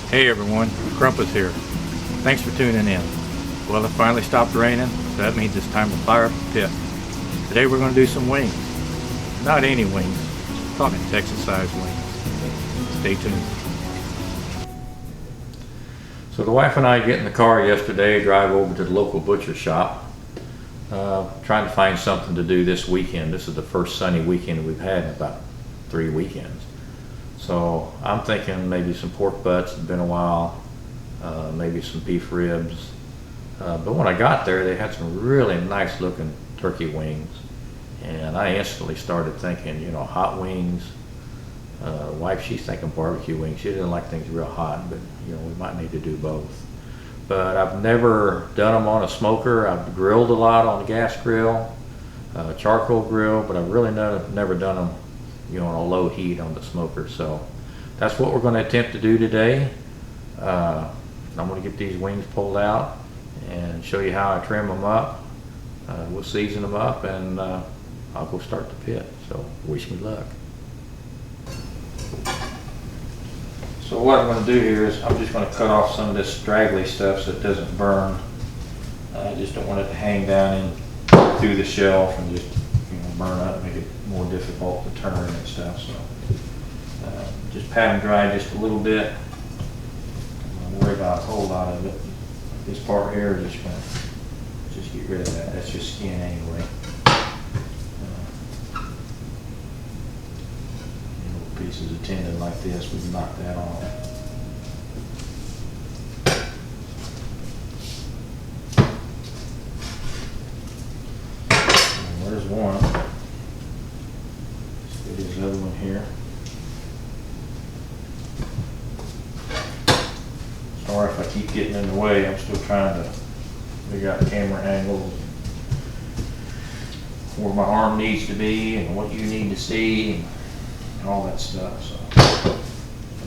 Hey everyone, Crumpus here. Thanks for tuning in. Well, it finally stopped raining, so that means it's time to fire up the pit. Today we're going to do some wings. Not any wings, I'm talking Texas-sized wings. Stay tuned. So the wife and I get in the car yesterday, drive over to the local butcher shop, trying to find something to do this weekend. This is the first sunny weekend we've had in about 3 weekends. So I'm thinking maybe some pork butts, it's been a while, maybe some beef ribs. But when I got there, they had some really nice looking turkey wings. And I instantly started thinking, you know, hot wings. Wife, she's thinking barbecue wings. She doesn't like things real hot, but you know, we might need to do both. But I've never done them on a smoker. I've grilled a lot on the gas grill, charcoal grill, but I've really never done them, you know, on a low heat on the smoker. So that's what we're going to attempt to do today. I'm going to get these wings pulled out and show you how I trim them up. We'll season them up, and I'll go start the pit. So wish me luck. So what I'm going to do here is I'm just going to cut off some of this straggly stuff so it doesn't burn. I just don't want it to hang down in through the shelf and just, you know, burn up and make it more difficult to turn and stuff. So just pat them dry just a little bit. I'm not worried about a whole lot of it. This part here is just going to just get rid of that. That's just skin anyway. Little pieces of tendon like this, we can knock that off. And there's one. There's the other one here. Sorry if I keep getting in the way. I'm still trying to figure out camera angles, where my arm needs to be and what you need to see and all that stuff. So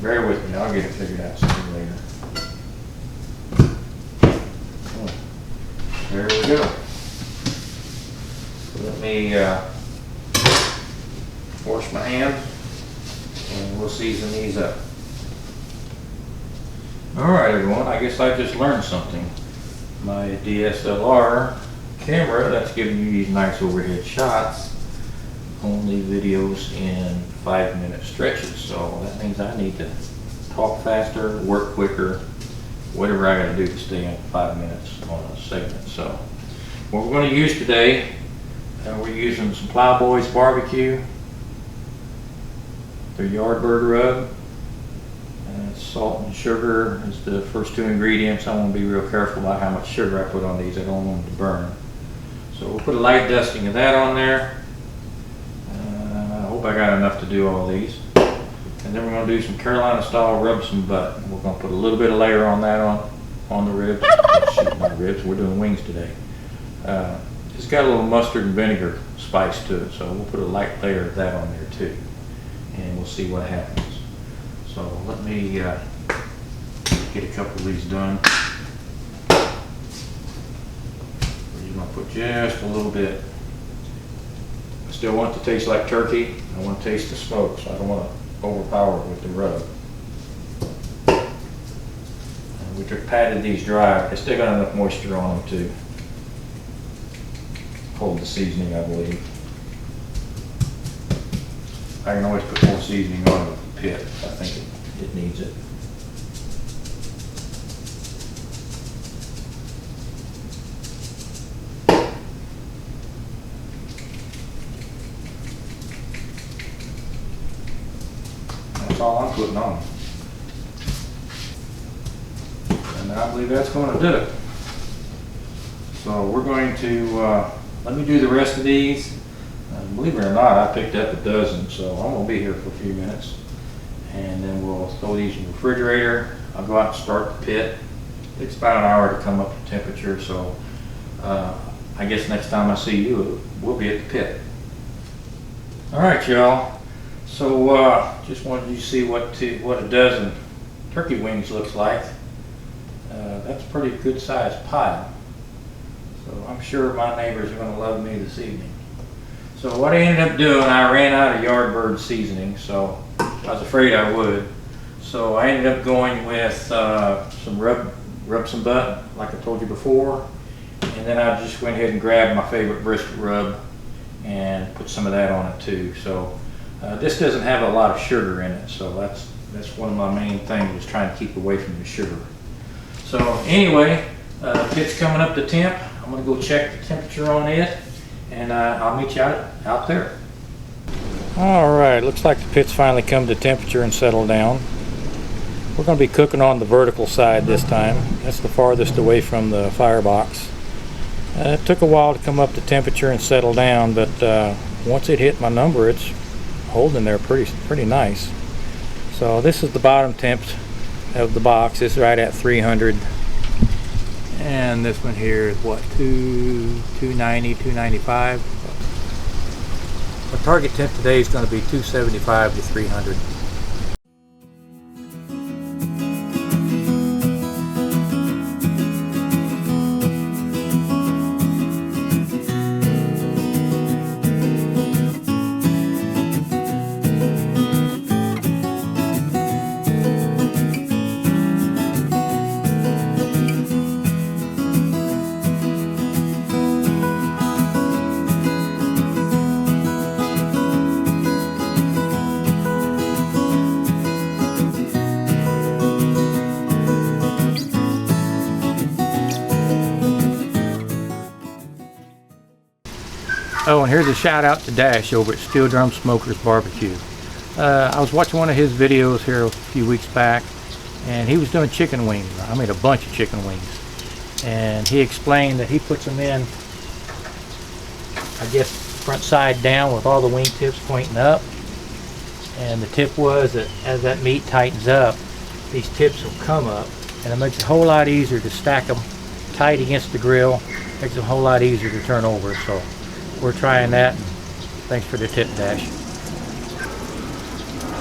bear with me. I'll get it figured out sooner or later. There we go. So let me wash my hands and we'll season these up. Alright everyone, I guess I just learned something. My DSLR camera that's giving you these nice overhead shots only videos in 5-minute stretches. So that means I need to talk faster, work quicker, whatever I gotta do to stay in 5 minutes on a segment. So what we're going to use today, we're using some Plowboys barbecue, their Yardbird rub. Salt and sugar is the first 2 ingredients. I want to be real careful about how much sugar I put on these. I don't want them to burn. So we'll put a light dusting of that on there. I hope I got enough to do all these. And then we're going to do some Carolina style rub some butt. We're going to put a little bit of layer on that on the ribs. Shoot, not ribs. We're doing wings today. It's got a little mustard and vinegar spice to it, so we'll put a light layer of that on there too, and we'll see what happens. So let me get a couple of these done. We're going to put just a little bit. I still want it to taste like turkey. I want to taste the smoke, so I don't want to overpower it with the rub. And we patted these dry. They still got enough moisture on them to hold the seasoning, I believe. I can always put more seasoning on the pit if I think it needs it. That's all I'm putting on. And I believe that's going to do it. So we're going to, let me do the rest of these. Believe it or not, I picked up a dozen, so I'm going to be here for a few minutes. And then we'll throw these in the refrigerator. I'll go out and start the pit. It takes about an hour to come up to temperature, so I guess next time I see you, we'll be at the pit. Alright y'all, so just wanted you to see what a dozen turkey wings looks like. That's a pretty good sized pile. So I'm sure my neighbors are going to love me this evening. So what I ended up doing, I ran out of Yardbird seasoning, so I was afraid I would. So I ended up going with some rub some butt, like I told you before, and then I just went ahead and grabbed my favorite brisket rub and put some of that on it too. So this doesn't have a lot of sugar in it, so that's one of my main things, was trying to keep away from the sugar. So anyway, pit's coming up to temp. I'm gonna go check the temperature on it, and I'll meet you out there. All right, looks like the pit's finally come to temperature and settled down. We're going to be cooking on the vertical side this time. That's the farthest away from the firebox. It took a while to come up to temperature and settle down, but once it hit my number, it's holding there pretty nice. So this is the bottom temp of the box. It's right at 300. And this one here is what, 290, 295. The target temp today is going to be 275 to 300. Oh, and here's a shout out to Dash over at Steel Drum Smokers Barbecue. I was watching one of his videos here a few weeks back, and he was doing chicken wings. I made a bunch of chicken wings. And he explained that he puts them in, I guess, front side down with all the wing tips pointing up. And the tip was that as that meat tightens up, these tips will come up, and it makes it a whole lot easier to stack them tight against the grill. Makes it a whole lot easier to turn over. So we're trying that. Thanks for the tip, Dash.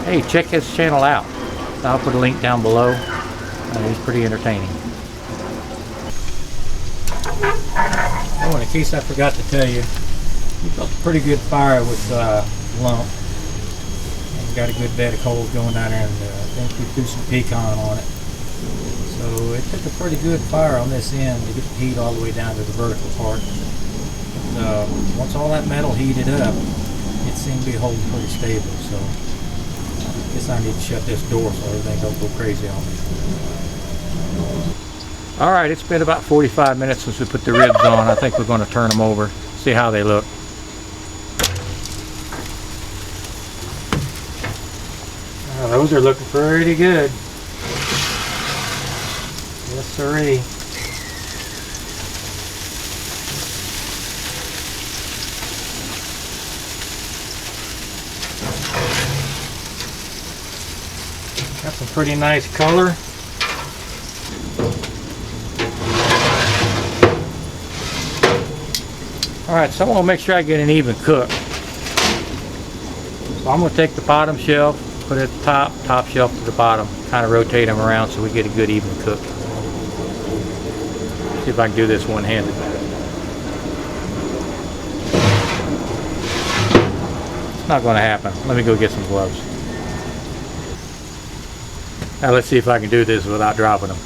Hey, check his channel out. I'll put a link down below. He's pretty entertaining. Oh, and in case I forgot to tell you, we built a pretty good fire with lump. And got a good bed of coals going down there, and I think we threw some pecan on it. So it took a pretty good fire on this end to get the heat all the way down to the vertical part. Once all that metal heated up, it seemed to be holding pretty stable. So I guess I need to shut this door so everything don't go crazy on me. All right, it's been about 45 minutes since we put the ribs on. I think we're going to turn them over, see how they look. Those are looking pretty good. Yes, sirree. Got some pretty nice color. Alright, so I'm going to make sure I get an even cook. So I'm going to take the bottom shelf, put it at the top shelf to the bottom, kind of rotate them around so we get a good even cook. See if I can do this one-handed. It's not going to happen. Let me go get some gloves. Now let's see if I can do this without dropping them.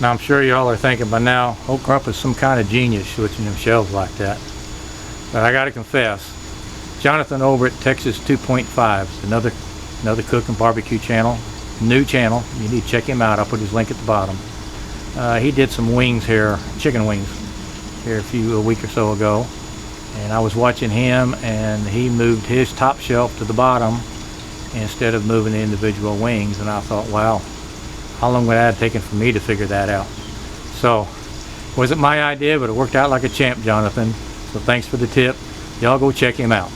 Now I'm sure y'all are thinking by now, Oak Crump is some kind of genius switching them shelves like that. But I gotta confess, Jonathan over at Texas 2.5, another cook and barbecue channel, new channel. You need to check him out. I'll put his link at the bottom. He did some wings here, chicken wings, here a week or so ago. And I was watching him, and he moved his top shelf to the bottom instead of moving the individual wings. And I thought, wow, how long would that have taken for me to figure that out? So, wasn't my idea, but it worked out like a champ, Jonathan. So thanks for the tip. Y'all go check him out.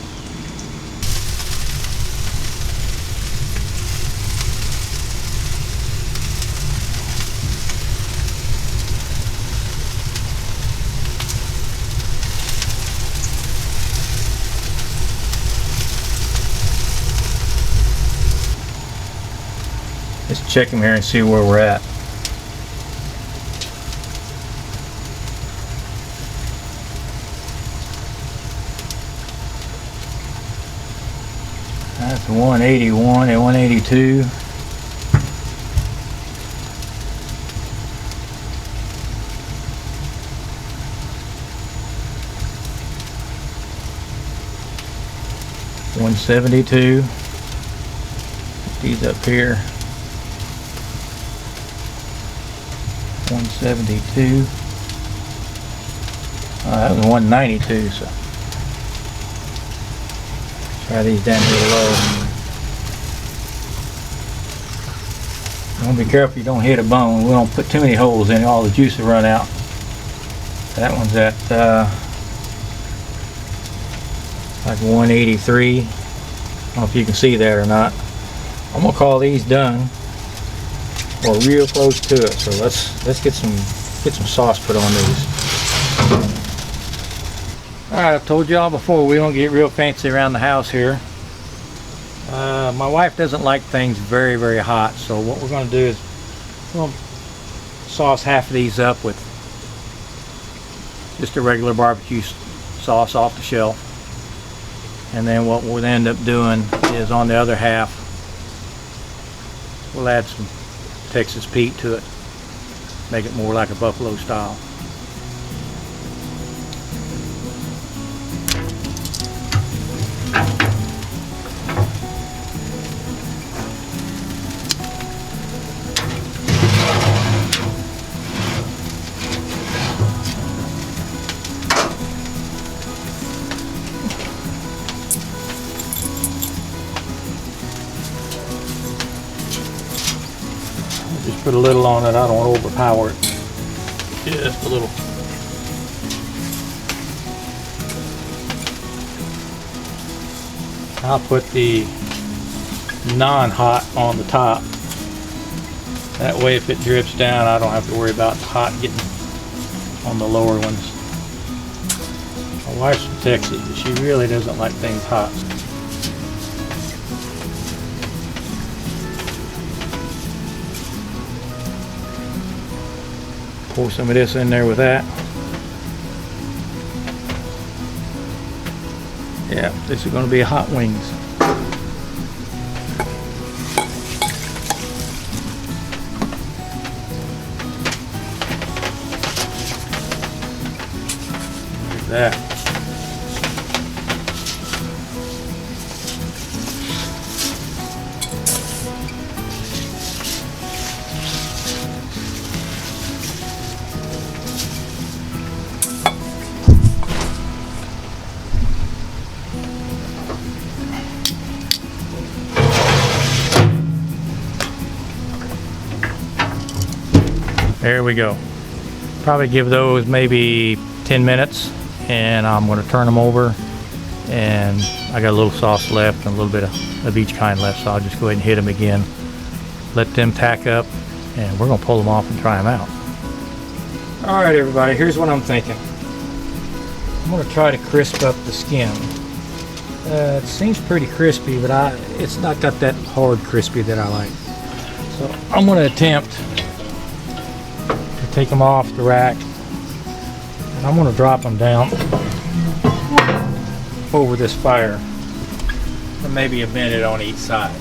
Let's check him here and see where we're at. That's 181 and 182. $172. These up here. 172. That was 192. So try these down here low. You want to be careful you don't hit a bone. We don't put too many holes in it, all the juice will run out. That one's at like 183. I don't know if you can see that or not. I'm gonna call these done. We're real close to it, so let's get some sauce put on these. Alright, I've told y'all before we don't get real fancy around the house here. My wife doesn't like things very, very hot, so what we're going to do is we're going to sauce half of these up with just a regular barbecue sauce off the shelf. And then what we'll end up doing is on the other half, we'll add some Texas Pete to it, make it more like a buffalo style. Just put a little on it. I don't want to overpower it. Just a little. I'll put the non-hot on the top. That way if it drips down, I don't have to worry about the hot getting on the lower ones. My wife's from Texas, but she really doesn't like things hot. Pour some of this in there with that. Yeah, this is going to be hot wings. Like that. There we go. Probably give those maybe 10 minutes and I'm going to turn them over, and I got a little sauce left and a little bit of each kind left, so I'll just go ahead and hit them again, let them tack up, and we're going to pull them off and try them out. Alright everybody, here's what I'm thinking. I'm going to try to crisp up the skin. It seems pretty crispy, but it's not got that hard crispy that I like. So I'm going to attempt take them off the rack, and I'm going to drop them down over this fire, and maybe a minute on each side.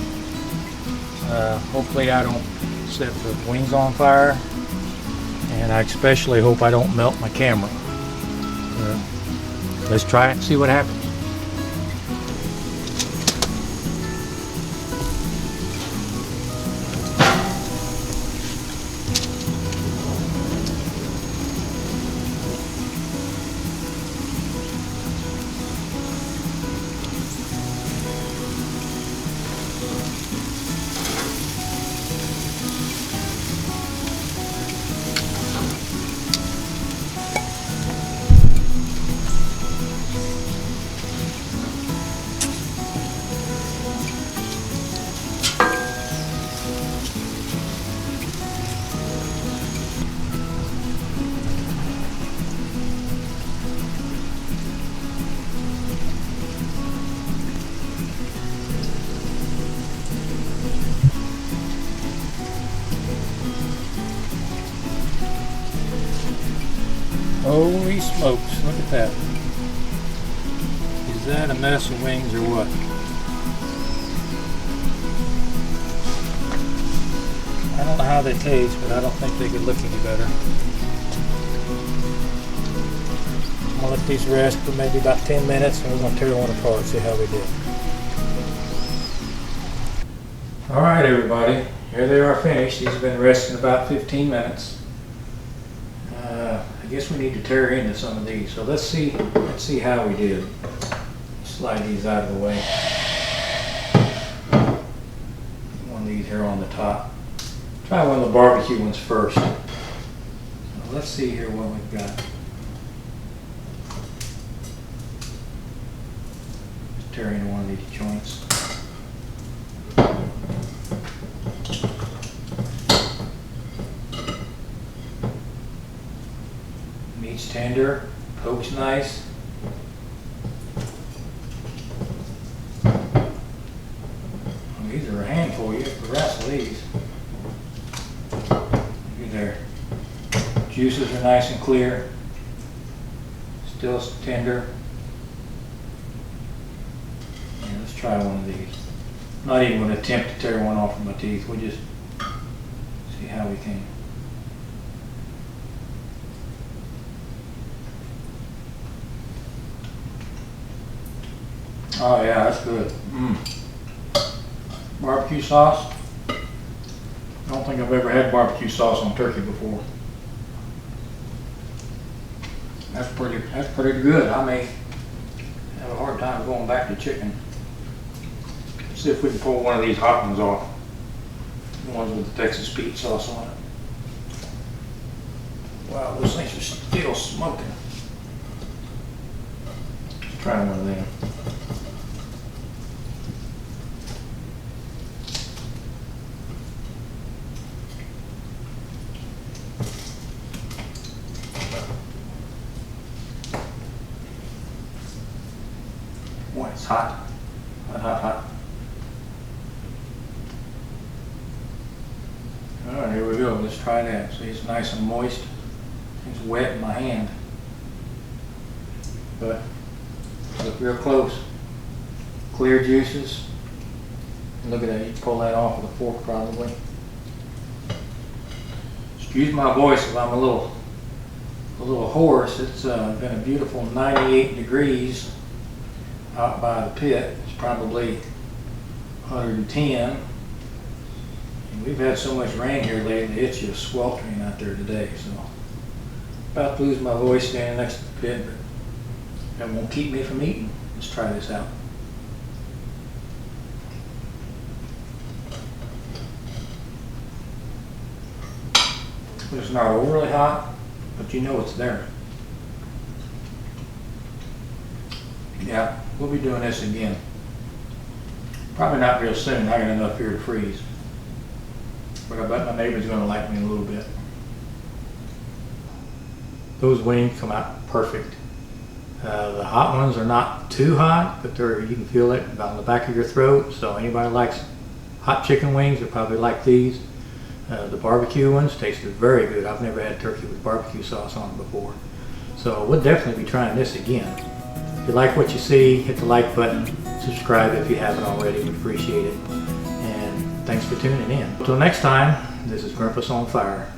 Hopefully I don't set the wings on fire, and I especially hope I don't melt my camera. Let's try it and see what happens. Holy smokes, look at that. Is that a mess of wings or what? I don't know how they taste, but I don't think they could look any better. I'm gonna let these rest for maybe about 10 minutes and we're gonna tear one apart and see how we did. Alright everybody, here they are finished. These have been resting about 15 minutes. I guess we need to tear into some of these. So let's see how we did. Slide these out of the way. One of these here on the top. Try one of the barbecue ones first. So let's see here what we've got. Just tear into one of these joints. Meat's tender, poke's nice. These are a handful. You have to wrestle these. Look there. Juices are nice and clear. Still tender. Yeah, let's try one of these. I'm not even going to attempt to tear one off with my teeth. We'll just see how we can. Oh yeah, that's good. Barbecue sauce. I don't think I've ever had barbecue sauce on turkey before. That's pretty good. I may have a hard time going back to chicken. Let's see if we can pull one of these hot ones off. The ones with the Texas Pete sauce on it. Wow, those things are still smoking. Let's try one of them. Boy, it's hot. Hot, hot, hot. Alright, here we go. Let's try that. See, it's nice and moist. It's wet in my hand. But look real close. Clear juices. And look at that. You can pull that off with a fork probably. Excuse my voice if I'm a little hoarse. It's been a beautiful 98 degrees out by the pit. It's probably 110. And we've had so much rain here lately, it's just sweltering out there today. So about to lose my voice standing next to the pit, but that won't keep me from eating. Let's try this out. It's not overly hot, but you know it's there. Yeah, we'll be doing this again. Probably not real soon. I got enough here to freeze. But I bet my neighbor's going to like me a little bit. Those wings come out perfect. The hot ones are not too hot, but you can feel it about the back of your throat. So anybody likes hot chicken wings, will probably like these. The barbecue ones tasted very good. I've never had turkey with barbecue sauce on it before. So we'll definitely be trying this again. If you like what you see, hit the like button. Subscribe if you haven't already. We'd appreciate it. And thanks for tuning in. Until next time, this is Grandpa's on Fire.